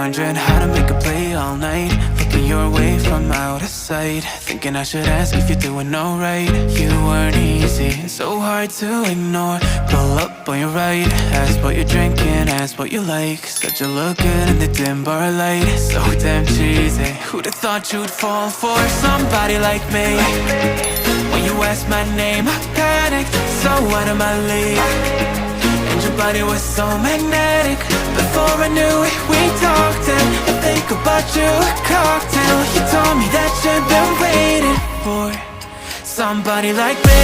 wondering how to make a play all night. Looking your way from out of sight, thinking I should ask if you're doing alright. You weren't easy, so hard to ignore. Pull up on your right, ask what you're drinking, ask what you like. Said you look good in the dim bar light, so damn cheesy. Who'd have thought you'd fall for somebody like me? When you asked my name, I panicked, so out of my league. And your body was so magnetic. Before I knew it, we talked, and I think about you a cocktail. You told me that you've been waiting for somebody like me.